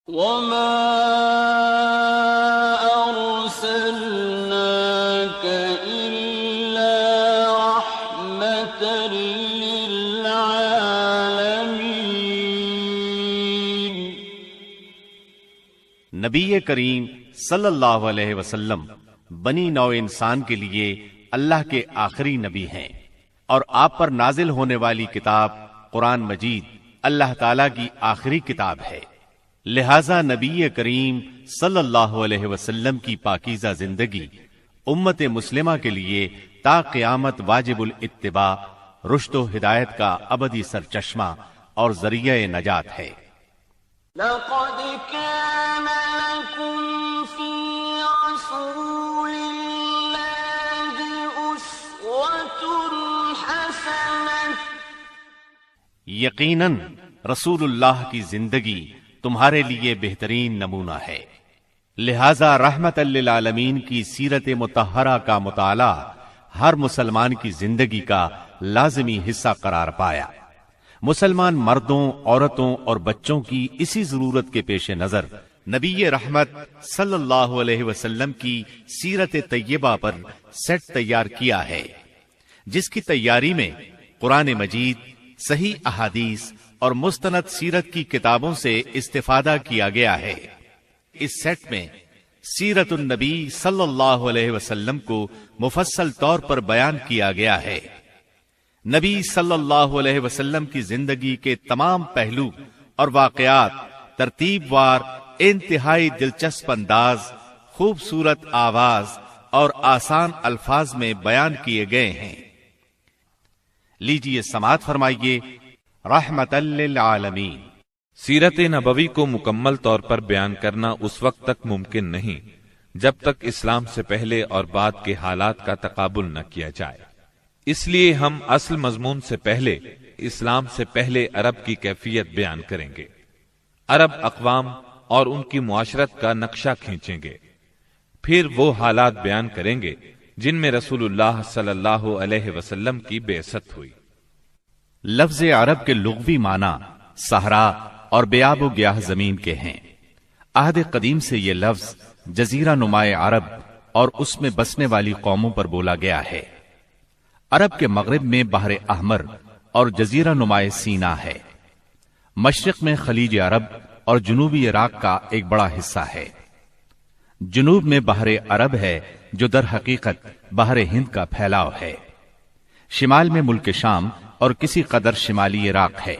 وما أرسلناك إلا رحمة للعالمين. نبی کریم صلی اللہ علیہ وسلم بنی نوع انسان کے لیے اللہ کے آخری نبی ہیں، اور آپ پر نازل ہونے والی کتاب قرآن مجید اللہ تعالیٰ کی آخری کتاب ہے. لہذا نبی کریم صلی اللہ علیہ وسلم کی پاکیزہ زندگی امت مسلمہ کے لیے تا قیامت واجب الاتباع، رشد و ہدایت کا ابدی سرچشمہ اور ذریعہ نجات ہے. لقد كان لكم في رسول الله أسوة حسنة. یقیناً رسول اللہ کی زندگی تمہارے لیے بہترین نمونہ ہے. لہذا رحمت للعالمین کی سیرت مطہرہ کا مطالعہ ہر مسلمان کی زندگی کا لازمی حصہ قرار پایا. مسلمان مردوں، عورتوں اور بچوں کی اسی ضرورت کے پیش نظر نبی رحمت صلی اللہ علیہ وسلم کی سیرت طیبہ پر سیٹ تیار کیا ہے، جس کی تیاری میں قرآن مجید، صحیح احادیث اور مستند سیرت کی کتابوں سے استفادہ کیا گیا ہے. اس سیٹ میں سیرت النبی صلی اللہ علیہ وسلم کو مفصل طور پر بیان کیا گیا ہے. نبی صلی اللہ علیہ وسلم کی زندگی کے تمام پہلو اور واقعات ترتیب وار، انتہائی دلچسپ انداز، خوبصورت آواز اور آسان الفاظ میں بیان کیے گئے ہیں. لیجیے سماعت فرمائیے رحمت للعالمین. سیرت نبوی کو مکمل طور پر بیان کرنا اس وقت تک ممکن نہیں جب تک اسلام سے پہلے اور بعد کے حالات کا تقابل نہ کیا جائے. اس لیے ہم اصل مضمون سے پہلے اسلام سے پہلے عرب کی کیفیت بیان کریں گے. عرب اقوام اور ان کی معاشرت کا نقشہ کھینچیں گے. پھر وہ حالات بیان کریں گے جن میں رسول اللہ صلی اللہ علیہ وسلم کی بعثت ہوئی. لفظ عرب کے لغوی معنی صحرا اور بیاب و گیاہ زمین کے ہیں. عہد قدیم سے یہ لفظ جزیرہ نمائے عرب اور اس میں بسنے والی قوموں پر بولا گیا ہے. عرب کے مغرب میں بحر احمر اور جزیرہ نمائے سینا ہے. مشرق میں خلیج عرب اور جنوبی عراق کا ایک بڑا حصہ ہے. جنوب میں بحر عرب ہے جو در حقیقت بحر ہند کا پھیلاؤ ہے. شمال میں ملک شام اور کسی قدر شمالی عراق ہے.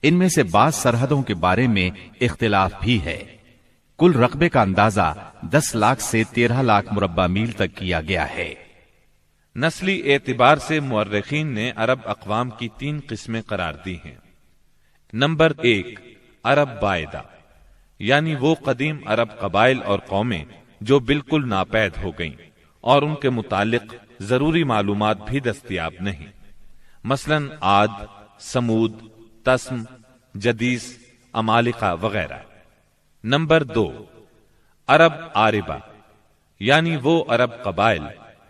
ان میں سے بعض سرحدوں کے بارے میں اختلاف بھی ہے. کل رقبے کا اندازہ 10 لاکھ سے 13 لاکھ مربع میل تک کیا گیا ہے. نسلی اعتبار سے مورخین نے عرب اقوام کی 3 قسمیں قرار دی ہیں. نمبر 1، عرب بائدہ، یعنی وہ قدیم عرب قبائل اور قومیں جو بالکل ناپید ہو گئیں اور ان کے متعلق ضروری معلومات بھی دستیاب نہیں، مثلا عاد، سمود، تسم، جدیس، عمالقہ وغیرہ. نمبر 2، عرب عاربہ، یعنی وہ عرب قبائل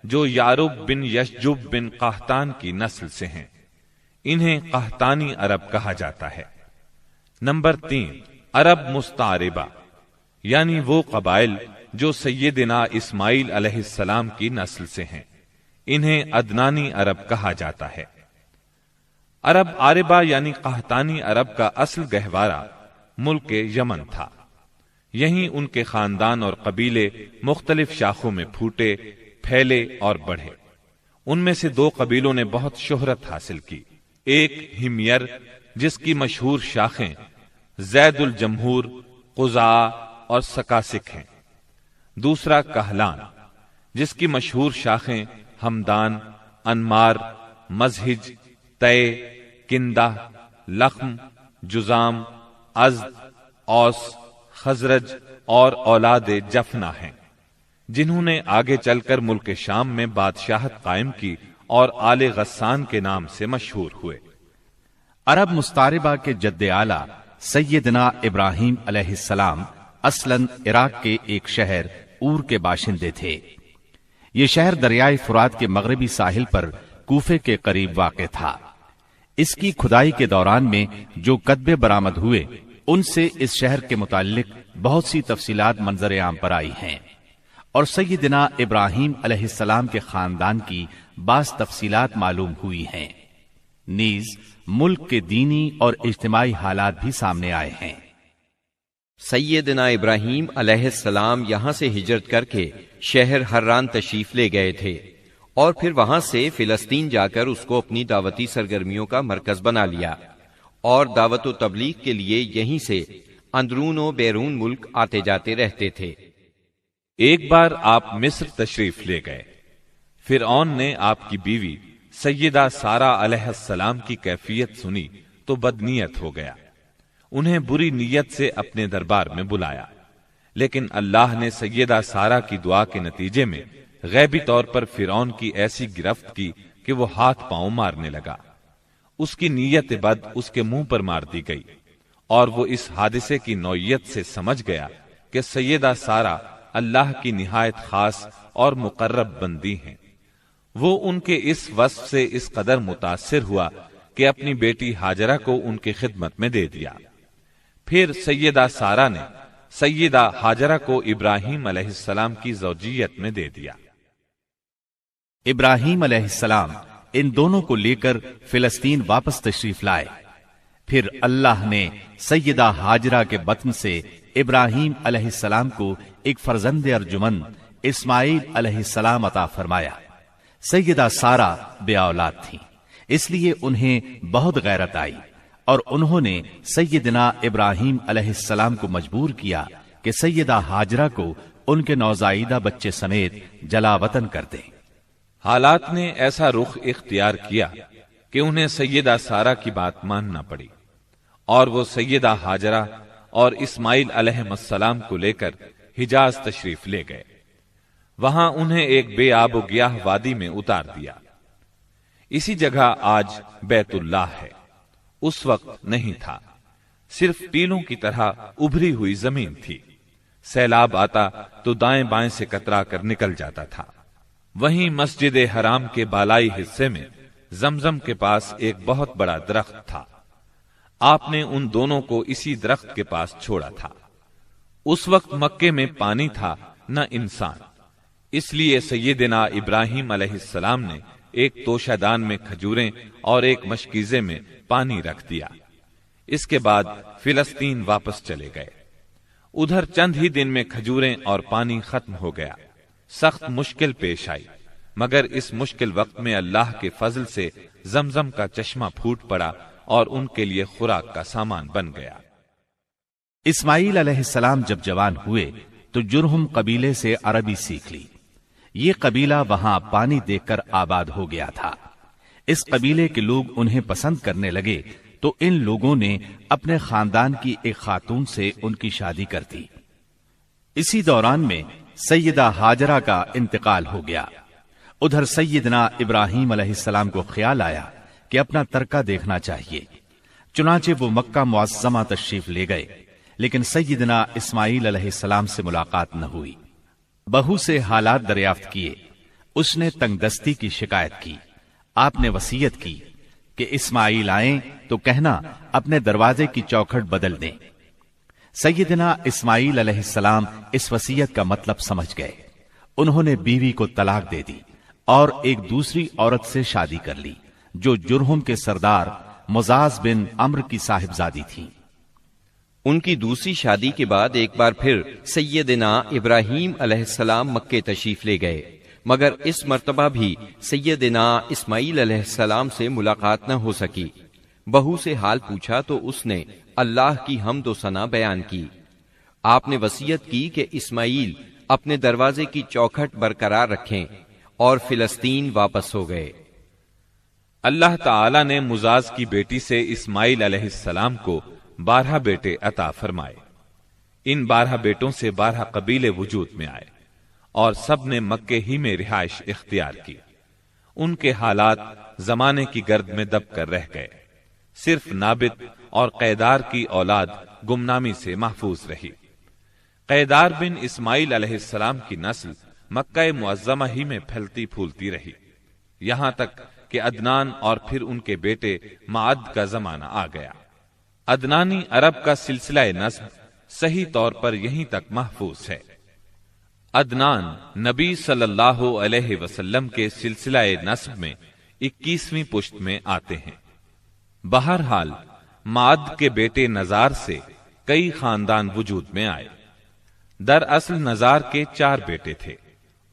جو یعرب بن یشجب بن قحطان کی نسل سے ہیں. انہیں قحطانی عرب کہا جاتا ہے. نمبر 3، عرب مستعربہ، یعنی وہ قبائل جو سیدنا اسماعیل علیہ السلام کی نسل سے ہیں. انہیں عدنانی عرب کہا جاتا ہے. عرب عاربہ یعنی قحطانی عرب کا اصل گہوارہ ملک یمن تھا. یہیں ان کے خاندان اور قبیلے مختلف شاخوں میں پھوٹے، پھیلے اور بڑھے. ان میں سے 2 قبیلوں نے بہت شہرت حاصل کی. ایک ہمیر جس کی مشہور شاخیں زید الجمہور، قزاع اور سکاسک ہیں. دوسرا کہلان جس کی مشہور شاخیں ہمدان، انمار، مزہج، تے، کندہ، لخم، جزام، ازد، اوس، خزرج اور اولاد جفنا ہیں، جنہوں نے آگے چل کر ملک شام میں بادشاہت قائم کی اور آل غسان کے نام سے مشہور ہوئے. عرب مستعربہ کے جد اعلیٰ سیدنا ابراہیم علیہ السلام اصلاً عراق کے ایک شہر اور کے باشندے تھے. یہ شہر دریائے فرات کے مغربی ساحل پر کوفے کے قریب واقع تھا. اس کی کھدائی کے دوران میں جو کتبے برآمد ہوئے ان سے اس شہر کے متعلق بہت سی تفصیلات منظر عام پر آئی ہیں، اور سیدنا ابراہیم علیہ السلام کے خاندان کی بعض تفصیلات معلوم ہوئی ہیں، نیز ملک کے دینی اور اجتماعی حالات بھی سامنے آئے ہیں۔ سیدنا ابراہیم علیہ السلام یہاں سے ہجرت کر کے شہر حران تشریف لے گئے تھے، اور پھر وہاں سے فلسطین جا کر اس کو اپنی دعوتی سرگرمیوں کا مرکز بنا لیا، اور دعوت و تبلیغ کے لیے یہیں سے اندرون و بیرون ملک آتے جاتے رہتے تھے۔ ایک بار آپ مصر تشریف لے گئے۔ فرعون نے آپ کی بیوی سیدہ سارہ علیہ السلام کی کیفیت سنی تو بدنیت ہو گیا، انہیں بری نیت سے اپنے دربار میں بلایا، لیکن اللہ نے سیدہ سارہ کی دعا کے نتیجے میں غیبی طور پر فرعون کی ایسی گرفت کی کہ وہ ہاتھ پاؤں مارنے لگا۔ اس کی نیت بد اس کے منہ پر مار دی گئی، اور وہ اس حادثے کی نوعیت سے سمجھ گیا کہ سیدہ سارہ اللہ کی نہایت خاص اور مقرب بندی ہیں۔ وہ ان کے اس وصف سے اس قدر متاثر ہوا کہ اپنی بیٹی ہاجرہ کو ان کی خدمت میں دے دیا۔ پھر سیدہ سارہ نے سیدہ ہاجرہ کو ابراہیم علیہ السلام کی زوجیت میں دے دیا۔ ابراہیم علیہ السلام ان دونوں کو لے کر فلسطین واپس تشریف لائے۔ پھر اللہ نے سیدہ ہاجرہ کے بطن سے ابراہیم علیہ السلام کو ایک فرزند ارجمند اسماعیل علیہ السلام عطا فرمایا۔ سیدہ سارہ بے اولاد تھیں، اس لیے انہیں بہت غیرت آئی، اور انہوں نے سیدنا ابراہیم علیہ السلام کو مجبور کیا کہ سیدہ ہاجرہ کو ان کے نوزائیدہ بچے سمیت جلا وطن کر دیں۔ حالات نے ایسا رخ اختیار کیا کہ انہیں سیدہ سارہ کی بات ماننا پڑی، اور وہ سیدہ ہاجرہ اور اسماعیل علیہ السلام کو لے کر حجاز تشریف لے گئے۔ وہاں انہیں ایک بے آب و گیاہ وادی میں اتار دیا۔ اسی جگہ آج بیت اللہ ہے، اس وقت نہیں تھا، صرف ٹیلوں کی طرح ابھری ہوئی زمین تھی۔ سیلاب آتا تو دائیں بائیں سے کترا کر نکل جاتا تھا۔ وہیں مسجد حرام کے بالائی حصے میں زمزم کے پاس ایک بہت بڑا درخت تھا۔ آپ نے ان دونوں کو اسی درخت کے پاس چھوڑا تھا۔ اس وقت مکے میں پانی تھا نہ انسان، اس لیے سیدنا ابراہیم علیہ السلام نے ایک توشہ دان میں کھجوریں اور ایک مشکیزے میں پانی رکھ دیا۔ اس کے بعد فلسطین واپس چلے گئے۔ ادھر چند ہی دن میں کھجوریں اور پانی ختم ہو گیا۔ سخت مشکل پیش آئی، مگر اس مشکل وقت میں اللہ کے فضل سے زمزم کا چشمہ پھوٹ پڑا اور ان کے لیے خوراک کا سامان بن گیا۔ اسماعیل علیہ السلام جب جوان ہوئے تو جرہم قبیلے سے عربی سیکھ لی۔ یہ قبیلہ وہاں پانی دیکھ کر آباد ہو گیا تھا۔ اس قبیلے کے لوگ انہیں پسند کرنے لگے تو ان لوگوں نے اپنے خاندان کی ایک خاتون سے ان کی شادی کر دی۔ اسی دوران میں سیدہ ہاجرہ کا انتقال ہو گیا۔ ادھر سیدنا ابراہیم علیہ السلام کو خیال آیا کہ اپنا ترکہ دیکھنا چاہیے، چنانچہ وہ مکہ معظمہ تشریف لے گئے، لیکن سیدنا اسماعیل علیہ السلام سے ملاقات نہ ہوئی۔ بہو سے حالات دریافت کیے، اس نے تنگ دستی کی شکایت کی۔ آپ نے وصیت کی کہ اسماعیل آئیں تو کہنا اپنے دروازے کی چوکھٹ بدل دیں۔ سیدنا اسماعیل علیہ السلام اس وصیت کا مطلب سمجھ گئے۔ انہوں نے بیوی کو طلاق دے دی اور ایک دوسری عورت سے شادی کر لی جو جرہم کے سردار مزاز بن عمرو کی صاحبزادی تھی۔ ان کی دوسری شادی کے بعد ایک بار پھر سیدنا ابراہیم علیہ السلام مکے تشریف لے گئے، مگر اس مرتبہ بھی سیدنا اسماعیل علیہ السلام سے ملاقات نہ ہو سکی۔ بہو سے حال پوچھا تو اس نے اللہ کی حمد و ثنا بیان کی۔ آپ نے وصیت کی کہ اسماعیل اپنے دروازے کی چوکھٹ برقرار رکھیں، اور فلسطین واپس ہو گئے۔ اللہ تعالی نے مزاز کی بیٹی سے اسماعیل علیہ السلام کو 12 بیٹے عطا فرمائے۔ ان 12 بیٹوں سے 12 قبیلے وجود میں آئے اور سب نے مکے ہی میں رہائش اختیار کی۔ ان کے حالات زمانے کی گرد میں دب کر رہ گئے۔ صرف نابت اور قیدار کی اولاد گمنامی سے محفوظ رہی۔ قیدار بن اسماعیل علیہ السلام کی نسل مکہ معظمہ ہی میں پھیلتی پھولتی رہی، یہاں تک کہ عدنان اور پھر ان کے بیٹے معد کا زمانہ آ گیا۔ عدنانی عرب کا سلسلہ نسب صحیح طور پر یہیں تک محفوظ ہے۔ عدنان نبی صلی اللہ علیہ وسلم کے سلسلہ نسب میں 21ویں پشت میں آتے ہیں۔ بہرحال معد کے بیٹے نزار سے کئی خاندان وجود میں آئے۔ دراصل نزار کے 4 بیٹے تھے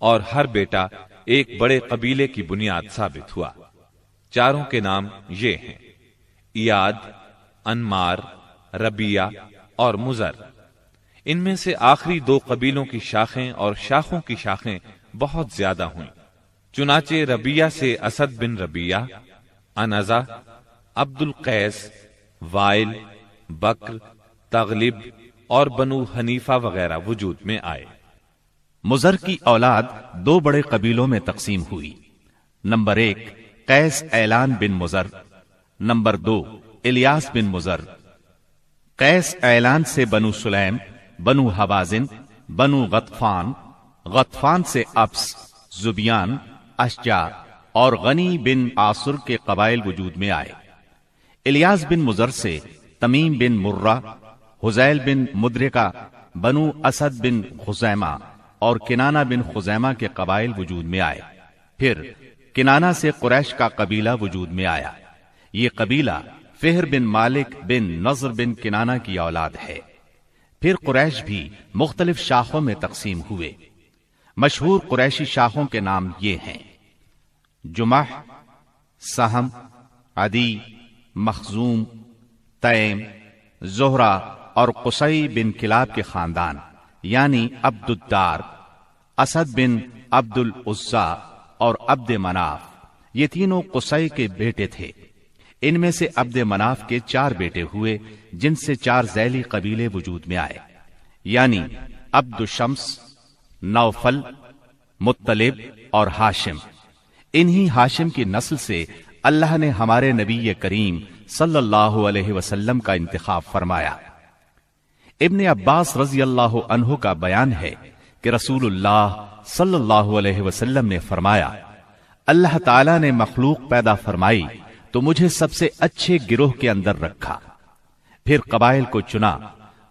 اور ہر بیٹا ایک بڑے قبیلے کی بنیاد ثابت ہوا۔ چاروں کے نام یہ ہیں: ایاد، انمار، ربیہ اور مزر۔ ان میں سے آخری 2 قبیلوں کی شاخیں اور شاخوں کی شاخیں بہت زیادہ ہوئیں۔ چنانچہ ربیہ سے اسد بن ربیہ، انزا، عبد القیس، وائل، بکر، تغلب اور بنو حنیفہ وغیرہ وجود میں آئے۔ مزر کی اولاد 2 بڑے قبیلوں میں تقسیم ہوئی۔ نمبر 1 قیس اعلان بن مزر، نمبر 2 الیاس بن مزر۔ قیس اعلان سے بنو سلیم، بنو حوازن، بنو غطفان، غطفان سے ابس، زبیان، اشجع اور غنی بن عاصر کے قبائل وجود میں آئے۔ الیاس بن مزر سے تمیم بن مرہ، حزیل بن مدرکہ، بنو اسد بن خزیمہ اور کنانہ بن خزیمہ کے قبائل وجود میں آئے۔ پھر کنانہ سے قریش کا قبیلہ وجود میں آیا۔ یہ قبیلہ فہر بن مالک بن نضر بن کنانہ کی اولاد ہے۔ پھر قریش بھی مختلف شاخوں میں تقسیم ہوئے۔ مشہور قریشی شاخوں کے نام یہ ہیں: جمح، سہم، عدی، مخزوم، تیم، زہرہ اور قصی بن کلاب کے خاندان، یعنی عبد الدار، اسد بن عبد العزا اور عبد مناف۔ یہ تینوں قصی کے بیٹے تھے۔ ان میں سے عبد مناف کے 4 بیٹے ہوئے، جن سے 4 ذیلی قبیلے وجود میں آئے، یعنی عبد شمس، نوفل، مطلب اور ہاشم۔ انہی ہاشم کی نسل سے اللہ نے ہمارے نبی کریم صلی اللہ علیہ وسلم کا انتخاب فرمایا۔ ابن عباس رضی اللہ عنہ کا بیان ہے کہ رسول اللہ صلی اللہ علیہ وسلم نے فرمایا، اللہ تعالیٰ نے مخلوق پیدا فرمائی تو مجھے سب سے اچھے گروہ کے اندر رکھا، پھر قبائل کو چنا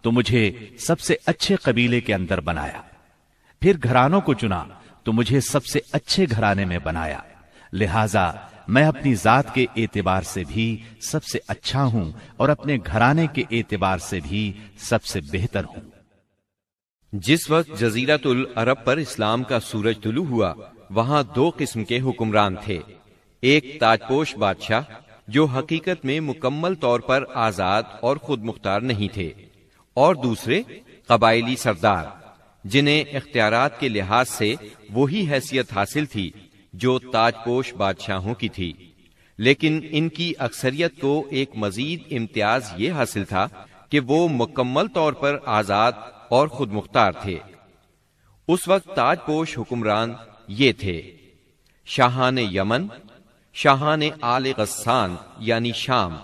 تو مجھے سب سے اچھے قبیلے کے اندر بنایا، پھر گھرانوں کو چنا تو مجھے سب سے اچھے گھرانے میں بنایا، لہذا میں اپنی ذات کے اعتبار سے بھی سب سے اچھا ہوں اور اپنے گھرانے کے اعتبار سے بھی سب سے بہتر ہوں۔ جس وقت جزیرۃ العرب پر اسلام کا سورج طلوع ہوا، وہاں 2 قسم کے حکمران تھے۔ ایک تاج پوش بادشاہ جو حقیقت میں مکمل طور پر آزاد اور خود مختار نہیں تھے، اور دوسرے قبائلی سردار جنہیں اختیارات کے لحاظ سے وہی حیثیت حاصل تھی جو تاج پوش بادشاہوں کی تھی، لیکن ان کی اکثریت کو ایک مزید امتیاز یہ حاصل تھا کہ وہ مکمل طور پر آزاد اور خود مختار تھے۔ اس وقت تاج پوش حکمران یہ تھے: شاہان یمن، شاہان آل غسان یعنی شام،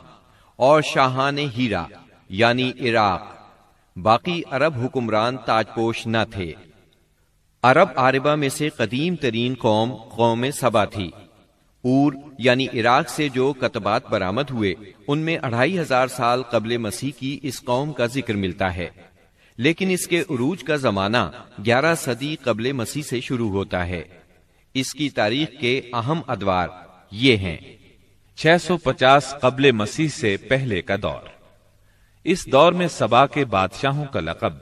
اور شاہان ہیرا یعنی عراق۔ باقی عرب حکمران تاج پوش نہ تھے۔ عرب عاربہ میں سے قدیم ترین قوم سبا تھی۔ اور یعنی عراق سے جو کتبات برآمد ہوئے، ان میں 2500 سال قبل مسیح کی اس قوم کا ذکر ملتا ہے، لیکن اس کے عروج کا زمانہ 11 صدی قبل مسیح سے شروع ہوتا ہے۔ اس کی تاریخ کے اہم ادوار یہ ہیں: 650 قبل مسیح سے پہلے کا دور۔ اس دور میں سبا کے بادشاہوں کا لقب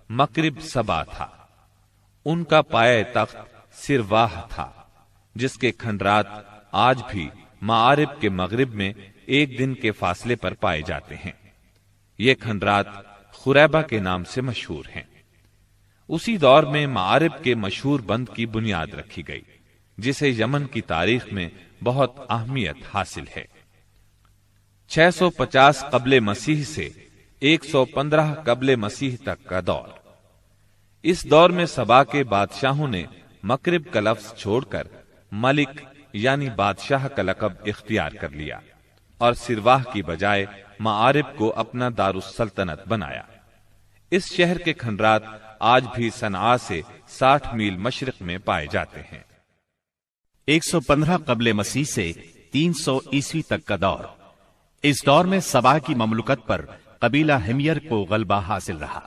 مکرب سبا تھا۔ ان کا پایہ تخت سرواہ تھا، جس کے کھنڈرات آج بھی معارب کے مغرب میں 1 دن کے فاصلے پر پائے جاتے ہیں۔ یہ کھنڈرات خریبہ کے نام سے مشہور ہیں۔ اسی دور میں معارب کے مشہور بند کی بنیاد رکھی گئی، جسے یمن کی تاریخ میں بہت اہمیت حاصل ہے۔ 650 قبل مسیح سے 115 قبل مسیح تک کا دور۔ اس دور میں سبا کے بادشاہوں نے مکرب کا لفظ چھوڑ کر ملک یعنی بادشاہ کا لقب اختیار کر لیا اور سرواہ کی بجائے معارب کو اپنا دارالسلطنت بنایا۔ اس شہر کے کھنڈرات آج بھی صنعاء سے 60 میل مشرق میں پائے جاتے ہیں۔ 115 قبل مسیح سے 300 عیسوی تک کا دور۔ اس دور میں سبا کی مملکت پر قبیلہ ہمیر کو غلبہ حاصل رہا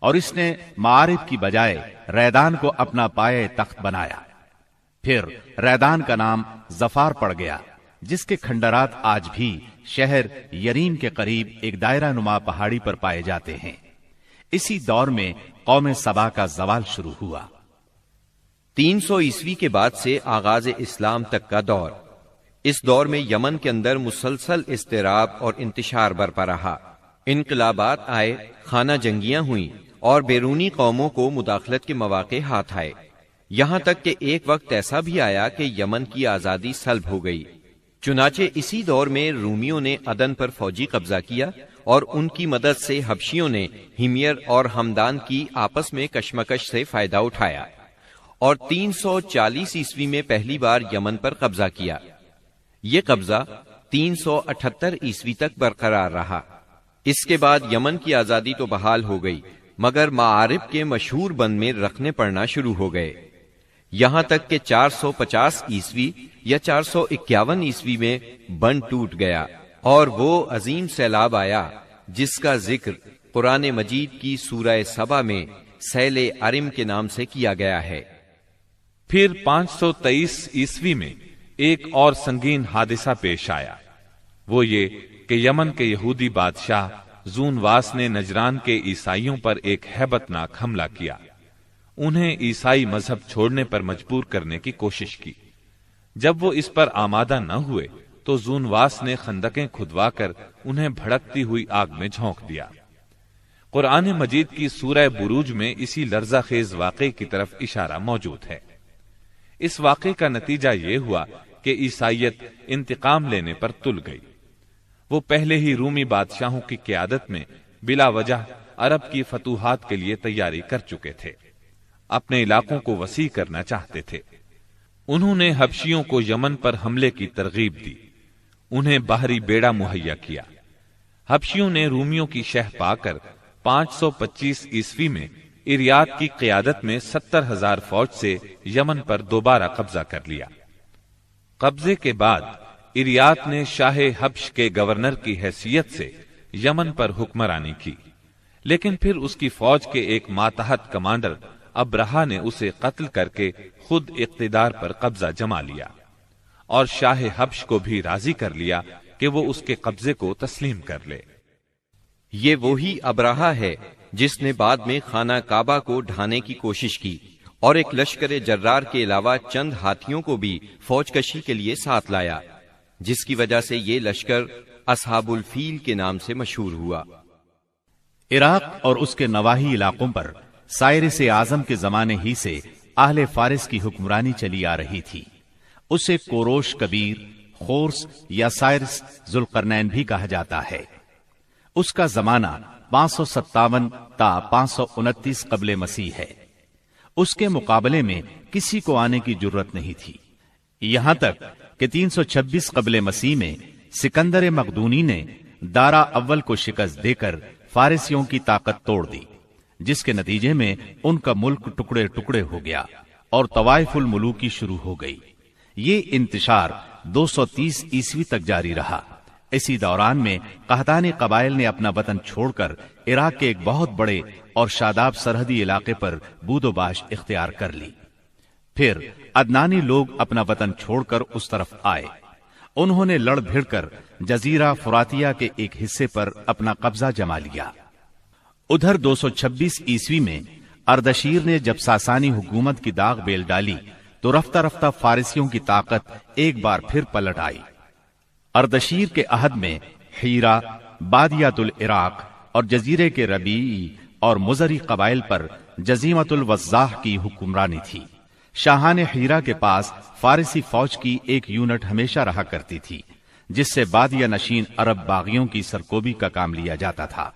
اور اس نے معارف کی بجائے ریدان کو اپنا پائے تخت بنایا۔ پھر ریدان کا نام ظفار پڑ گیا، جس کے کھنڈرات آج بھی شہر یریم کے قریب ایک دائرہ نما پہاڑی پر پائے جاتے ہیں۔ اسی دور میں قوم سبا کا زوال شروع ہوا۔ 300 عیسوی کے بعد سے آغاز اسلام تک کا دور۔ اس دور میں یمن کے اندر مسلسل اضطراب اور انتشار برپا رہا۔ انقلابات آئے، خانہ جنگیاں ہوئیں اور بیرونی قوموں کو مداخلت کے مواقع ہاتھ آئے، یہاں تک کہ ایک وقت ایسا بھی آیا کہ یمن کی آزادی سلب ہو گئی۔ چنانچہ اسی دور میں رومیوں نے عدن پر فوجی قبضہ کیا اور ان کی مدد سے حبشیوں نے ہمیر اور ہمدان کی آپس میں کشمکش سے فائدہ اٹھایا اور 340 عیسوی میں پہلی بار یمن پر قبضہ کیا۔ یہ قبضہ 378 عیسوی تک برقرار رہا۔ اس کے بعد یمن کی آزادی تو بحال ہو گئی، مگر معارب کے مشہور بند میں رکھنے پڑنا شروع ہو گئے، یہاں تک کہ 450 عیسوی یا 451 عیسوی میں بند ٹوٹ گیا اور وہ عظیم سیلاب آیا جس کا ذکر قرآن مجید کی سورہ سبا میں سیل ارم کے نام سے کیا گیا ہے۔ پھر 523 عیسوی میں ایک اور سنگین حادثہ پیش آیا، وہ یہ کہ یمن کے یہودی بادشاہ زونواس نے نجران کے عیسائیوں پر ایک ہیبت ناک حملہ کیا، انہیں عیسائی مذہب چھوڑنے پر مجبور کرنے کی کوشش کی۔ جب وہ اس پر آمادہ نہ ہوئے تو زونواس نے خندقیں کھدوا کر انہیں بھڑکتی ہوئی آگ میں جھونک دیا۔ قرآن مجید کی سورہ بروج میں اسی لرزہ خیز واقعے کی طرف اشارہ موجود ہے۔ اس واقعے کا نتیجہ یہ ہوا کہ عیسائیت انتقام لینے پر تل گئی۔ وہ پہلے ہی رومی بادشاہوں کی قیادت میں بلا وجہ عرب کی فتوحات کے لیے تیاری کر چکے تھے، اپنے علاقوں کو وسیع کرنا چاہتے تھے۔ انہوں نے حبشیوں کو یمن پر حملے کی ترغیب دی، انہیں باہری بیڑا مہیا کیا۔ حبشیوں نے رومیوں کی شہ پا کر 525 عیسوی میں اریات کی قیادت میں 70,000 فوج سے یمن پر دوبارہ قبضہ کر لیا۔ قبضے کے بعد اریات نے شاہ حبش کے گورنر کی حیثیت سے یمن پر حکمرانی کی، لیکن پھر اس کی فوج کے ایک ماتحت کمانڈر ابرہا نے اسے قتل کر کے خود اقتدار پر قبضہ جما لیا اور شاہ حبش کو بھی راضی کر لیا کہ وہ اس کے قبضے کو تسلیم کر لے۔ یہ وہی ابرہا ہے جس نے بعد میں خانہ کعبہ کو ڈھانے کی کوشش کی اور ایک لشکر جرار کے علاوہ چند ہاتھیوں کو بھی فوج کشی کے لیے ساتھ لایا، جس کی وجہ سے یہ لشکر اصحاب الفیل کے نام سے مشہور ہوا۔ عراق اور اس کے نواحی علاقوں پر سائرس اعظم کے زمانے ہی سے اہل فارس کی حکمرانی چلی آ رہی تھی۔ اسے کوروش کبیر، خورس یا سائرس ذوالقرنین بھی کہا جاتا ہے۔ اس کا زمانہ 557 تا 529 قبل مسیح ہے۔ اس کے مقابلے میں کسی کو آنے کی جرت نہیں تھی، یہاں تک کہ 326 قبل مسیح میں سکندر مقدونی نے دارا اول کو شکست دے کر فارسیوں کی طاقت توڑ دی، جس کے نتیجے میں ان کا ملک ٹکڑے ٹکڑے ہو گیا اور طوائف الملوکی شروع ہو گئی۔ یہ انتشار 230 عیسوی تک جاری رہا۔ اسی دوران میں قحطانی قبائل نے اپنا وطن چھوڑ کر عراق کے ایک بہت بڑے اور شاداب سرحدی علاقے پر بود و باش اختیار کر لی۔ پھر عدنانی لوگ اپنا وطن چھوڑ کر اس طرف آئے، انہوں نے لڑ بھیڑ کر جزیرہ فراتیہ کے ایک حصے پر اپنا قبضہ جما لیا۔ ادھر 226 عیسوی میں اردشیر نے جب ساسانی حکومت کی داغ بیل ڈالی تو رفتہ رفتہ فارسیوں کی طاقت ایک بار پھر پلٹ آئی۔ اردشیر کے عہد میں حیرہ، بادیات العراق اور جزیرے کے ربیعی اور مزری قبائل پر جزیمت الوضاح کی حکمرانی تھی۔ شاہان حیرہ کے پاس فارسی فوج کی ایک یونٹ ہمیشہ رہا کرتی تھی، جس سے بادیہ نشین عرب باغیوں کی سرکوبی کا کام لیا جاتا تھا۔